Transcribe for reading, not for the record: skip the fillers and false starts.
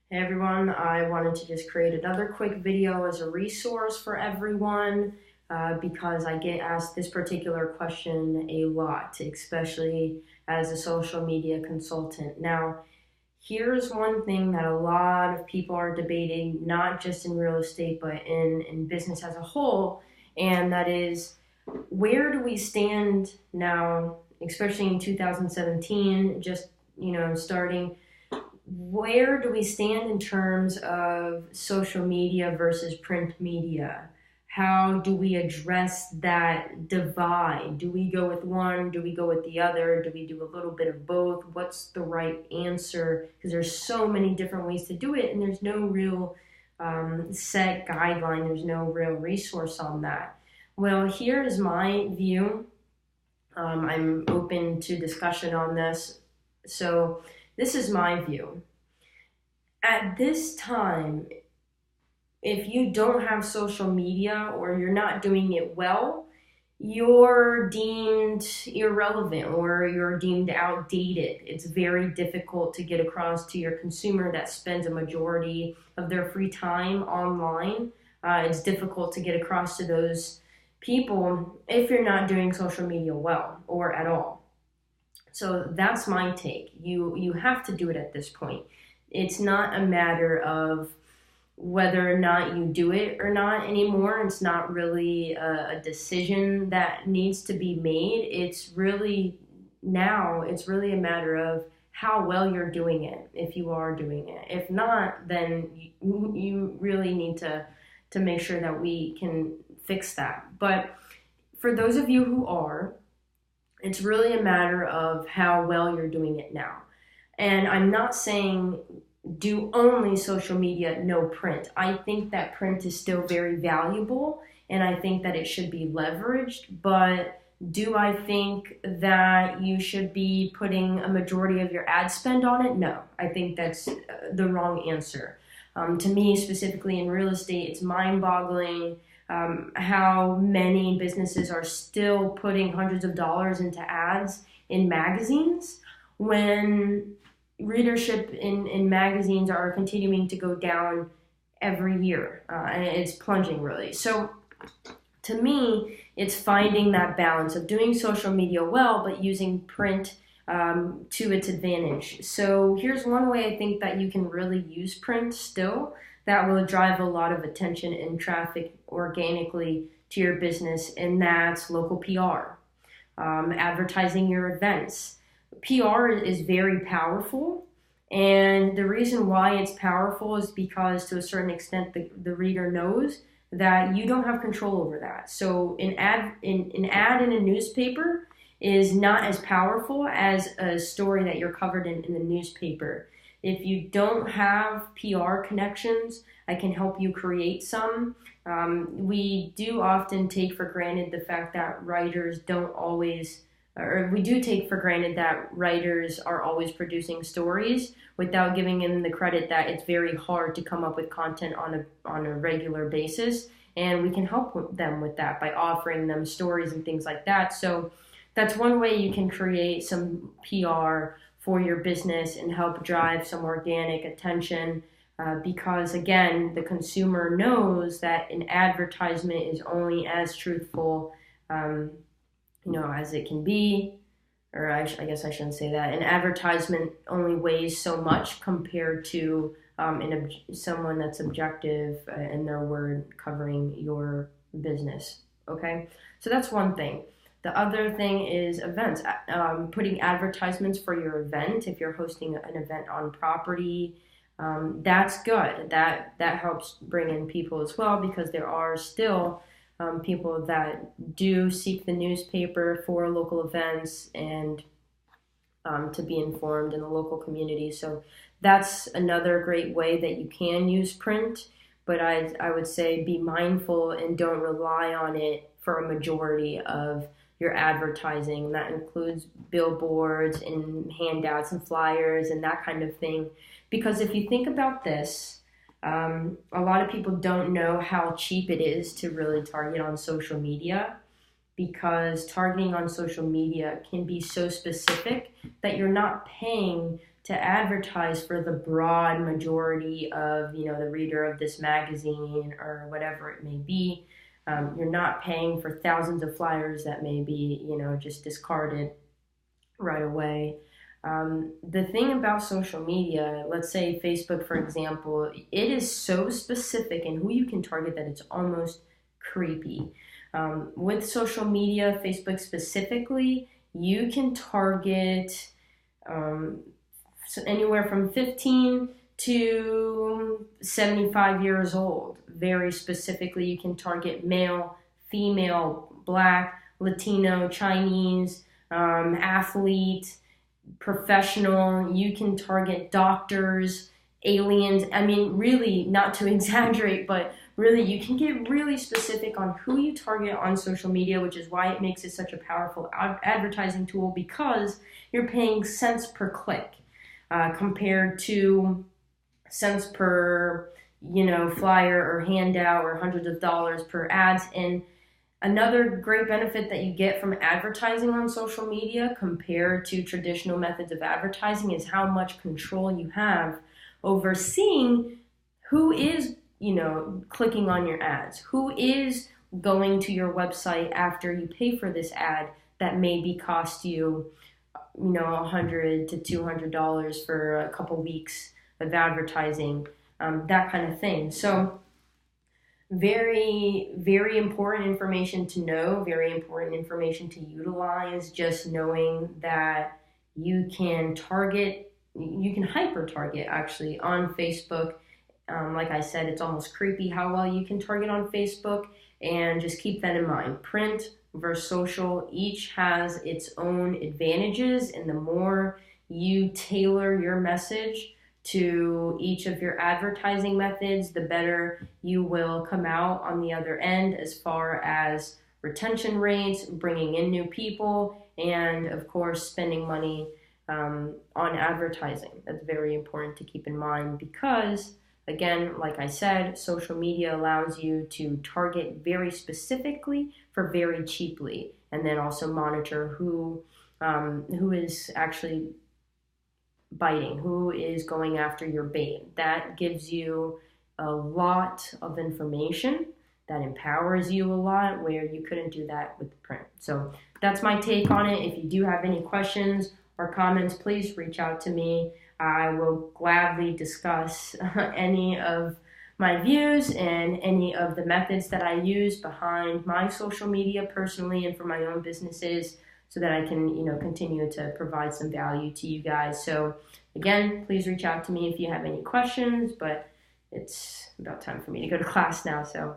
Hey everyone, I wanted to just create another quick video as a resource for everyone because I get asked this particular question a lot, especially as a social media consultant. Now, here's one thing that a lot of people are debating, not just in real estate, but in business as a whole, and that is, where do we stand now, especially in 2017, just, starting where do we stand in terms of social media versus print media? How do we address that divide? Do we go with one? Do we go with the other? Do we do a little bit of both? What's the right answer? Because there's so many different ways to do it, and there's no real set guideline. There's no real resource on that. Well, here is my view. I'm open to discussion on this. So this is my view. At this time, if you don't have social media or you're not doing it well, you're deemed irrelevant or you're deemed outdated. It's very difficult to get across to your consumer that spends a majority of their free time online. It's difficult to get across to those people if you're not doing social media well or at all. So that's my take. You have to do it at this point. It's not a matter of whether or not you do it or not anymore. It's not really a decision that needs to be made. It's really a matter of how well you're doing it, if you are doing it. If not, then you really need to make sure that we can fix that. But for those of you who are, it's really a matter of how well you're doing it now. And I'm not saying do only social media, no print. I think that print is still very valuable and I think that it should be leveraged. But do I think that you should be putting a majority of your ad spend on it? No, I think that's the wrong answer. To me, specifically in real estate, it's mind-boggling how many businesses are still putting hundreds of dollars into ads in magazines when readership in magazines are continuing to go down every year, and it's plunging really. So to me, it's finding that balance of doing social media well, but using print to its advantage. So here's one way I think that you can really use print still that will drive a lot of attention and traffic organically to your business, and that's local PR, advertising your events. PR is very powerful, and the reason why it's powerful is because to a certain extent the reader knows that you don't have control over that. So an ad in a newspaper is not as powerful as a story that you're covered in the newspaper. If you don't have PR connections, I can help you create some. We do often take for granted the fact that writers don't always, or we do take for granted that writers are always producing stories without giving them the credit that it's very hard to come up with content on a regular basis. And we can help them with that by offering them stories and things like that. So that's one way you can create some PR for your business and help drive some organic attention because, again, the consumer knows that an advertisement is only as truthful as it can be, or I guess I shouldn't say that. An advertisement only weighs so much compared to someone that's objective in their word covering your business. Okay, so that's one thing. The other thing is events, putting advertisements for your event. If you're hosting an event on property, that's good. That helps bring in people as well, because there are still people that do seek the newspaper for local events and to be informed in the local community. So that's another great way that you can use print. But I would say be mindful and don't rely on it for a majority of your advertising. That includes billboards and handouts and flyers and that kind of thing. Because if you think about this, a lot of people don't know how cheap it is to really target on social media, because targeting on social media can be so specific that you're not paying to advertise for the broad majority of, the reader of this magazine or whatever it may be. You're not paying for thousands of flyers that may be, just discarded right away. The thing about social media, let's say Facebook, for example, it is so specific in who you can target that it's almost creepy. With social media, Facebook specifically, you can target anywhere from 15 to 75 years old. Very specifically, you can target male, female, Black, Latino, Chinese, athlete, professional. You can target doctors, aliens. I mean, really, not to exaggerate, but really, you can get really specific on who you target on social media, which is why it makes it such a powerful advertising tool, because you're paying cents per click compared to cents per, flyer or handout, or hundreds of dollars per ads. And another great benefit that you get from advertising on social media compared to traditional methods of advertising is how much control you have over seeing who is, clicking on your ads, who is going to your website after you pay for this ad that maybe cost you, $100 to $200 for a couple weeks of advertising, that kind of thing. So very, very important information to know, very important information to utilize, just knowing that you can hyper target actually on Facebook. Like I said, it's almost creepy how well you can target on Facebook, and just keep that in mind. Print versus social, each has its own advantages, and the more you tailor your message to each of your advertising methods, the better you will come out on the other end as far as retention rates, bringing in new people, and of course spending money on advertising. That's very important to keep in mind, because again, like I said, social media allows you to target very specifically for very cheaply, and then also monitor who is actually biting, who is going after your bait. That gives you a lot of information, that empowers you a lot, where you couldn't do that with print. So that's my take on it. If you do have any questions or comments, please reach out to me. I will gladly discuss any of my views and any of the methods that I use behind my social media personally and for my own businesses, so that I can, continue to provide some value to you guys. So again, please reach out to me if you have any questions, but it's about time for me to go to class now, so